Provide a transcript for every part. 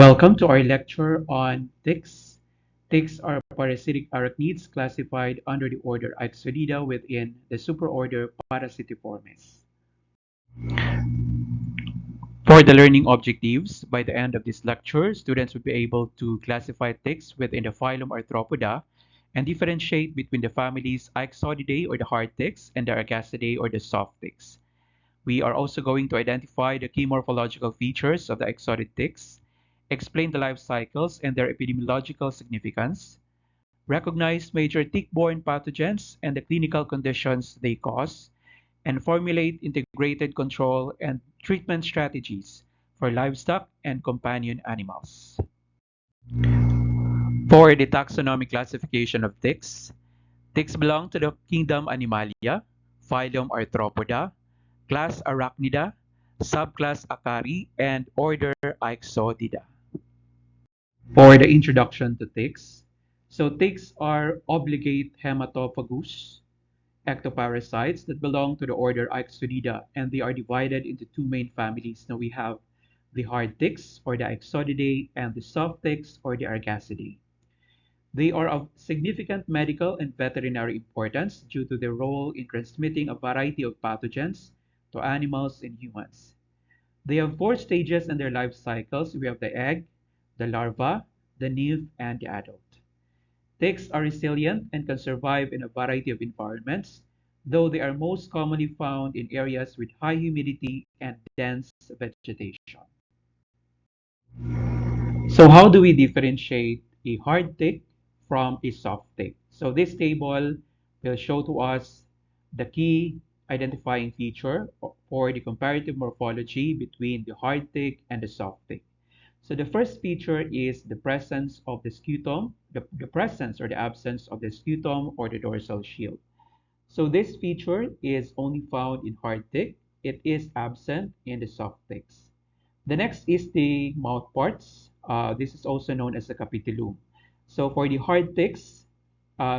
Welcome to our lecture on ticks. Ticks are parasitic arachnids classified under the order Ixodida within the superorder Parasitiformes. For the learning objectives, by the end of this lecture, students will be able to classify ticks within the phylum Arthropoda and differentiate between the families Ixodidae or the hard ticks and the Agassidae or the soft ticks. We are also going to identify the key morphological features of the exotic ticks, explain the life cycles and their epidemiological significance, recognize major tick-borne pathogens and the clinical conditions they cause, and formulate integrated control and treatment strategies for livestock and companion animals. For the taxonomic classification of ticks, ticks belong to the kingdom Animalia, phylum Arthropoda, class Arachnida, subclass Acari, and order Ixodida. For the introduction to ticks, so ticks are obligate hematophagous ectoparasites that belong to the order Ixodida, and they are divided into two main families. Now we have the hard ticks, or the Ixodidae, and the soft ticks, or the Argassidae. They are of significant medical and veterinary importance due to their role in transmitting a variety of pathogens to animals and humans. They have four stages in their life cycles. We have the egg, the larva, the nymph, and the adult. Ticks are resilient and can survive in a variety of environments, though they are most commonly found in areas with high humidity and dense vegetation. So how do we differentiate a hard tick from a soft tick? So this table will show to us the key identifying feature for the comparative morphology between the hard tick and the soft tick. So the first feature is the presence of the scutum, the presence or the absence of the scutum or the dorsal shield. So this feature is only found in hard tick. It is absent in the soft ticks. The next is the mouth parts. This is also known as the capitulum. So for the hard ticks,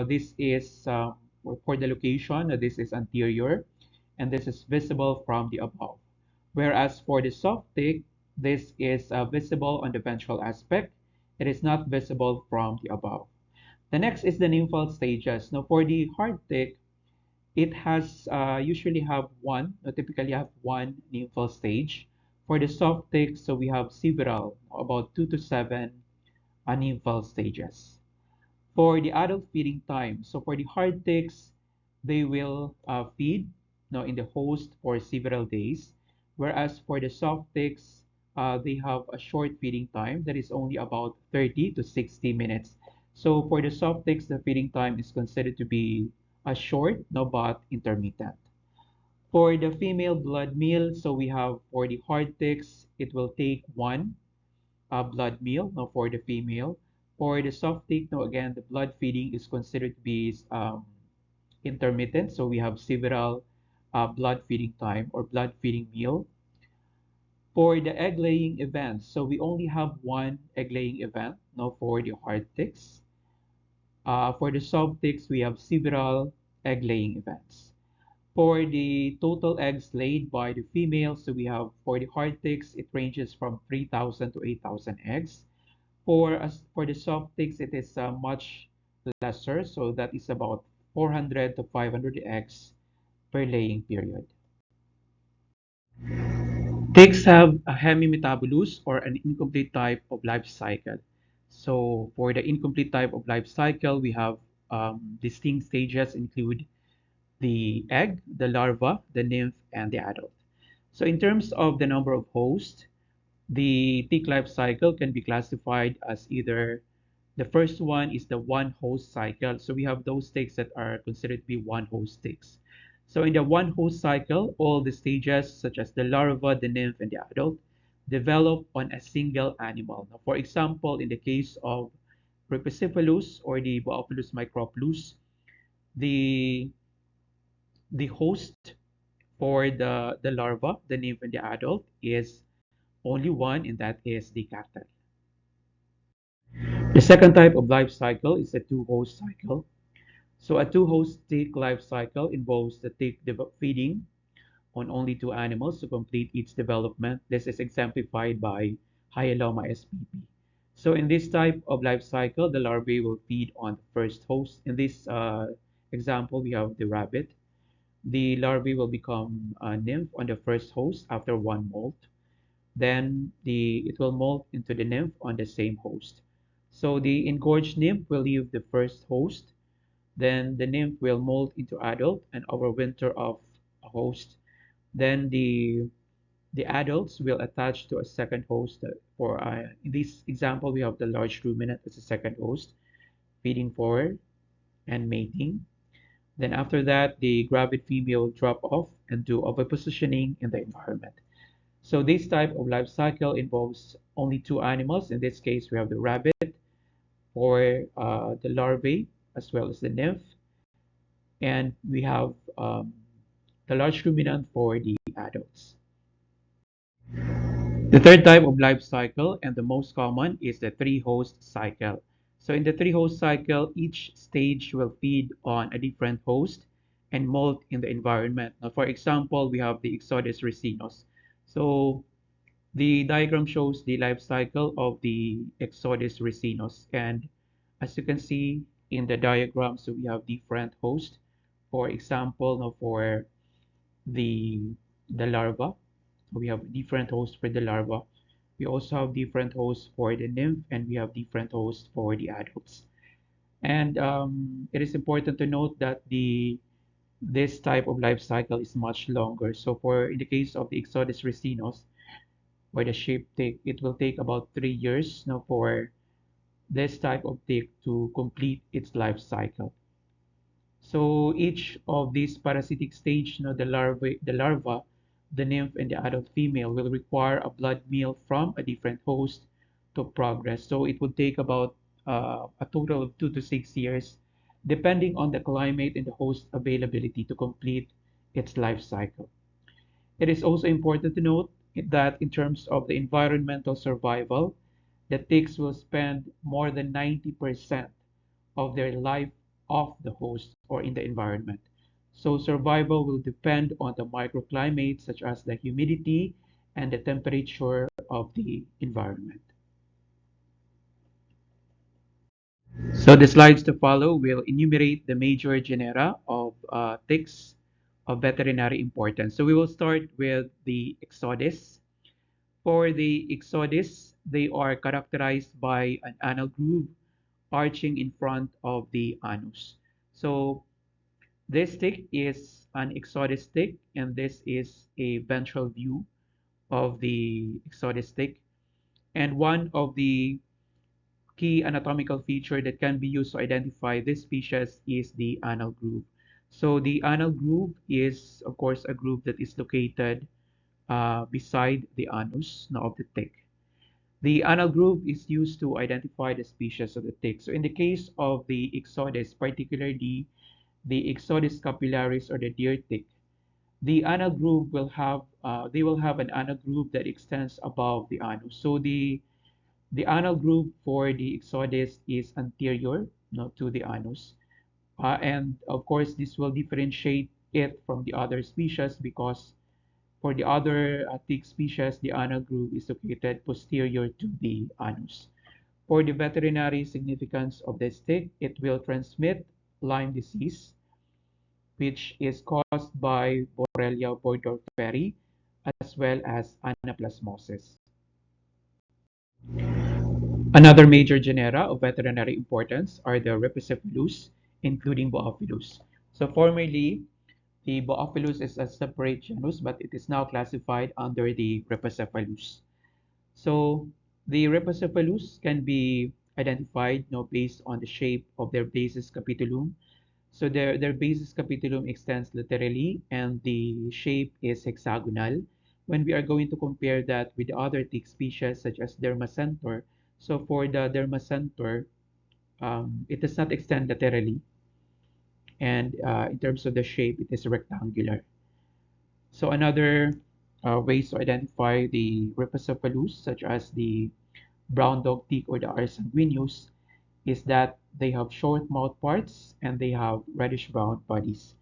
this is for the location, this is anterior, and this is visible from the above. Whereas for the soft tick, this is visible on the ventral aspect. It is not visible from the above. The next is the nymphal stages. Now for the hard tick, it has usually have one, typically have one nymphal stage. For the soft ticks, so we have several, about 2 to 7 nymphal stages. For the adult feeding time, so for the hard ticks, they will feed in the host for several days, whereas for the soft ticks, they have a short feeding time that is only about 30 to 60 minutes. So for the soft ticks, the feeding time is considered to be a short, no, but intermittent. For the female blood meal, so we have for the hard ticks, it will take one blood meal, now for the female. For the soft tick, now again, the blood feeding is considered to be intermittent. So we have several blood feeding time or blood feeding meal. For the egg laying events, so we only have one egg laying event now for the hard ticks. For the soft ticks, we have several egg laying events. For the total eggs laid by the female, so we have for the hard ticks, it ranges from 3,000 to 8,000 eggs. For the soft ticks, it is much lesser, so that is about 400 to 500 eggs per laying period. Ticks have a hemimetabolous or an incomplete type of life cycle. So for the incomplete type of life cycle, we have distinct stages include the egg, the larva, the nymph, and the adult. So in terms of the number of hosts, the tick life cycle can be classified as either the first one is the one host cycle. So we have those ticks that are considered to be one host ticks. So in the one host cycle, all the stages such as the larva, the nymph, and the adult develop on a single animal. Now, for example, in the case of Rhipicephalus or the Boophilus micropulus, the host for the larva, the nymph, and the adult is only one, and that is the cattle. The second type of life cycle is a two-host cycle. So a two-host tick life cycle involves the tick feeding on only two animals to complete its development. This is exemplified by Hyaloma spp. So in this type of life cycle, the larvae will feed on the first host. In this example, we have the rabbit. The larvae will become a nymph on the first host after one molt. Then it will molt into the nymph on the same host. So the engorged nymph will leave the first host. Then the nymph will molt into adult and overwinter of a host. Then the adults will attach to a second host. For in this example, we have the large ruminant as a second host, feeding for and mating. Then after that, the gravid female will drop off and do ovipositioning in the environment. So this type of life cycle involves only two animals. In this case, we have the rabbit for the larvae as well as the nymph, and we have the large ruminant for the adults. The third type of life cycle and the most common is the three-host cycle. So in the three-host cycle, each stage will feed on a different host and molt in the environment. Now, for example, we have the Ixodis ricinus. So the diagram shows the life cycle of the Ixodis ricinus. And as you can see in the diagram, so we have different hosts. For example, now for the larva, we have different hosts for the larva. We also have different hosts for the nymph, and we have different hosts for the adults. And it is important to note that this type of life cycle is much longer. So for in the case of the Ixodis ricinus, where the sheep tick, it will take about 3 years now for this type of tick to complete its life cycle. So each of these parasitic stage, the larva, the nymph, and the adult female will require a blood meal from a different host to progress. So it would take about a total of 2 to 6 years, depending on the climate and the host availability to complete its life cycle. It is also important to note that in terms of the environmental survival, the ticks will spend more than 90% of their life off the host or in the environment. So survival will depend on the microclimate such as the humidity and the temperature of the environment. So the slides to follow will enumerate the major genera of ticks of veterinary importance. So we will start with the Ixodis. For the Ixodis, they are characterized by an anal groove arching in front of the anus. So this tick is an Ixodis tick, and this is a ventral view of the Ixodis tick. And one of the key anatomical feature that can be used to identify this species is the anal groove. So the anal groove is, of course, a groove that is located beside the anus of the tick. The anal groove is used to identify the species of the tick. So in the case of the Ixodis, particularly the Ixodis capillaris or the deer tick, the anal groove will have they will have an anal groove that extends above the anus. So the anal groove for the Ixodis is anterior, to the anus. And of course, this will differentiate it from the other species because for the other tick species, the anal groove is located posterior to the anus. For the veterinary significance of this tick, it will transmit Lyme disease, which is caused by Borrelia burgdorferi, as well as anaplasmosis. Another major genera of veterinary importance are the Rhipicephalus, including Boophilus. So formerly, the Boophilus is a separate genus, but it is now classified under the Rhipicephalus. So the Rhipicephalus can be identified based on the shape of their basis capitulum. So their basis capitulum extends laterally and the shape is hexagonal. When we are going to compare that with the other tick species such as Dermacentor, so for the Dermacentor, it does not extend laterally, and in terms of the shape, it is rectangular. So another ways to identify the Rhipicephalus, such as the brown dog tick or the R. sanguineus, is that they have short mouth parts and they have reddish brown bodies.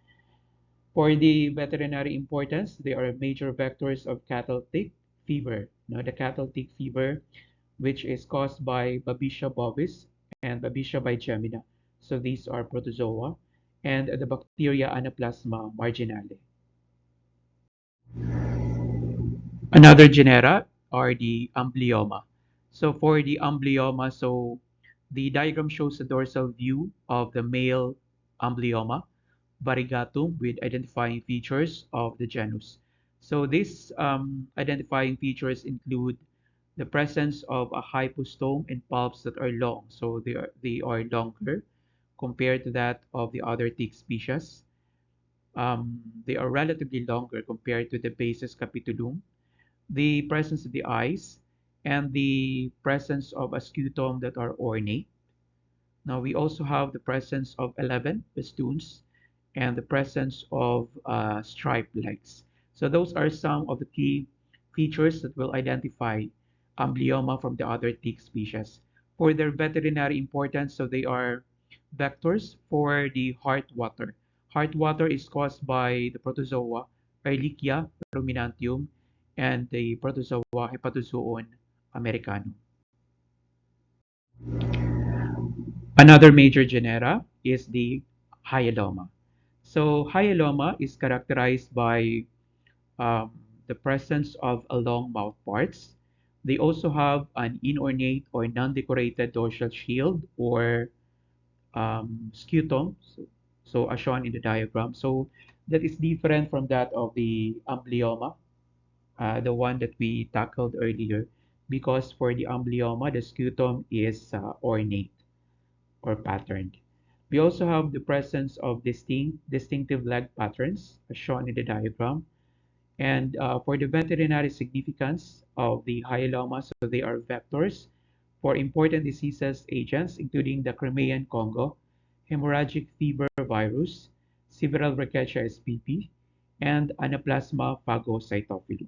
For the veterinary importance, they are major vectors of cattle tick fever. Now, the cattle tick fever which is caused by Babesia bovis and Babesia bigemina. So these are protozoa, and the bacteria Anaplasma marginale. Another genera are the amblyoma. So for the amblyoma, so the diagram shows a dorsal view of the male amblyoma variegatum with identifying features of the genus. So these identifying features include the presence of a hypostome and palps that are long. So they are longer compared to that of the other tick species. They are relatively longer compared to the basis capitulum, the presence of the eyes, and the presence of a scutum that are ornate. Now we also have the presence of 11 festoons and the presence of striped legs. So those are some of the key features that will identify amblyoma from the other tick species. For their veterinary importance, so they are vectors for the heart water. Heart water is caused by the protozoa Ehrlichia ruminantium and the protozoa Hepatozoon americanum. Another major genera is the Hyaloma. So Hyaloma is characterized by the presence of a long mouth parts. They also have an inornate or non-decorated dorsal shield or scutum, so as shown in the diagram. So that is different from that of the amblyoma, the one that we tackled earlier, because for the amblyoma, the scutum is ornate or patterned. We also have the presence of distinctive leg patterns as shown in the diagram. And for the veterinary significance of the hyaloma, so they are vectors for important diseases agents, including the Crimean Congo, hemorrhagic fever virus, several rickettsia spp, and Anaplasma phagocytophilum.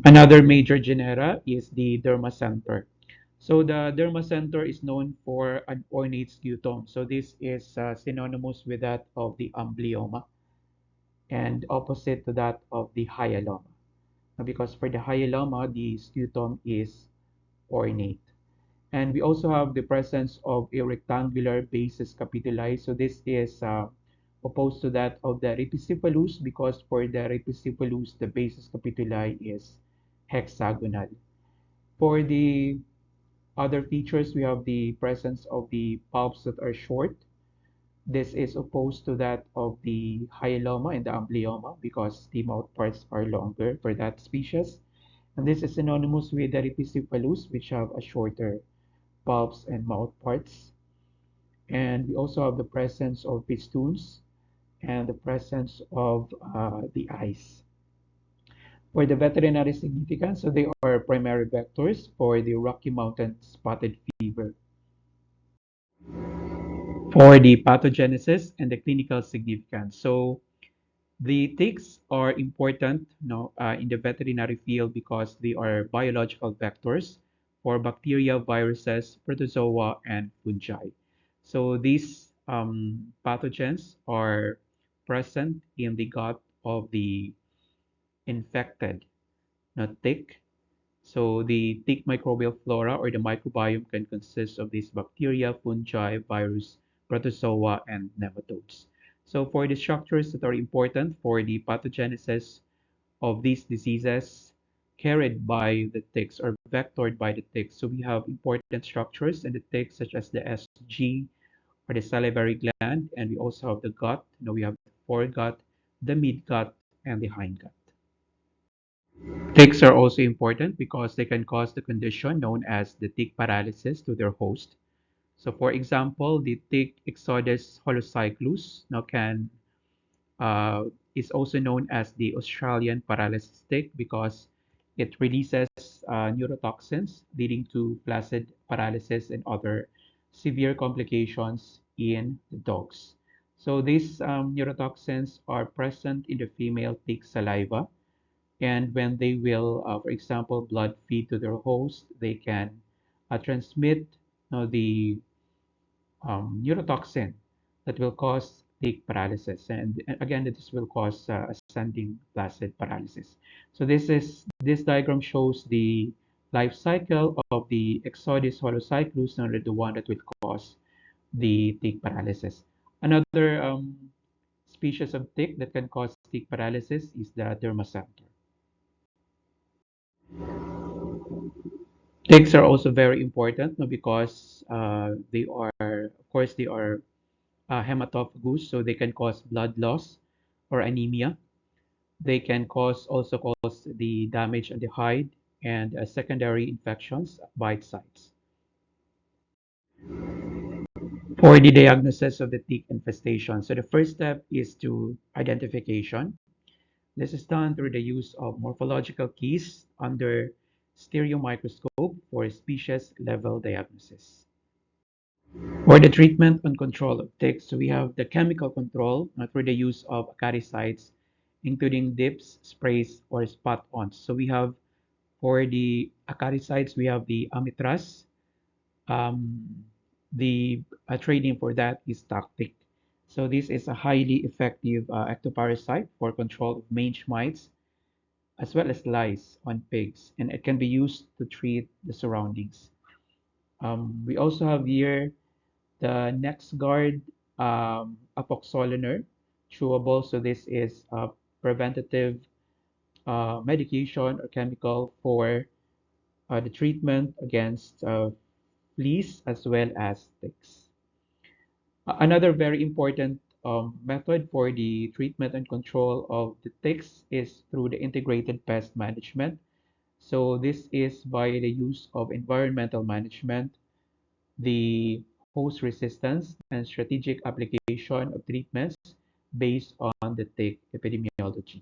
Another major genera is the Dermacentor. So the Dermacentor is known for an ornate scutum. So this is synonymous with that of the amblyoma and opposite to that of the hyaloma. Because for the hyaloma, the scutum is ornate. And we also have the presence of a rectangular basis capituli. So this is opposed to that of the Rhipicephalus because for the Rhipicephalus, the basis capituli is hexagonal. For the other features, we have the presence of the palps that are short. This is opposed to that of the hyaloma and the amblyoma because the mouth parts are longer for that species. And this is synonymous with the Rhipicephalus, which have a shorter palps and mouth parts. And we also have the presence of festoons and the presence of the eyes. For the veterinary significance, so they are primary vectors for the Rocky Mountain spotted fever. For the pathogenesis and the clinical significance. So the ticks are important in the veterinary field because they are biological vectors for bacteria, viruses, protozoa, and fungi. So these pathogens are present in the gut of the infected tick. So the tick microbial flora or the microbiome can consist of these bacteria, fungi, virus, protozoa, and nematodes. So for the structures that are important for the pathogenesis of these diseases carried by the ticks or vectored by the ticks, so we have important structures in the ticks such as the SG or the salivary gland, and we also have the gut. We have the foregut, the midgut, and the hindgut. Ticks are also important because they can cause the condition known as the tick paralysis to their host. So, for example, the tick Ixodus holocyclus now can is also known as the Australian paralysis tick because it releases neurotoxins leading to flaccid paralysis and other severe complications in the dogs. So these neurotoxins are present in the female tick saliva, and when they will, for example, blood feed to their host, they can transmit the neurotoxin that will cause tick paralysis. And again, this will cause ascending placid paralysis. So this diagram shows the life cycle of the Ixodis holocyclus, the one that will cause the tick paralysis. Another species of tick that can cause tick paralysis is the dermacentor. Ticks are also very important, no, because they are, of course, they are hematophagous, so they can cause blood loss or anemia. They can also cause the damage on the hide and secondary infections, bite sites. For the diagnosis of the tick infestation, so the first step is to identification. This is done through the use of morphological keys under stereo microscope for species level diagnosis. For the treatment and control of ticks, we have the chemical control through the use of acaricides, including dips, sprays, or spot-ons. So we have for the acaricides, we have the amitraz. Um, the trade name for that is tactic. So this is a highly effective ectoparasite for control of mange mites as well as lice on pigs, and it can be used to treat the surroundings. We also have here the NexGuard apoxoliner chewable. So this is a preventative medication or chemical for the treatment against fleas as well as ticks. Another very important method for the treatment and control of the ticks is through the integrated pest management. So this is by the use of environmental management, the host resistance, and strategic application of treatments based on the tick epidemiology.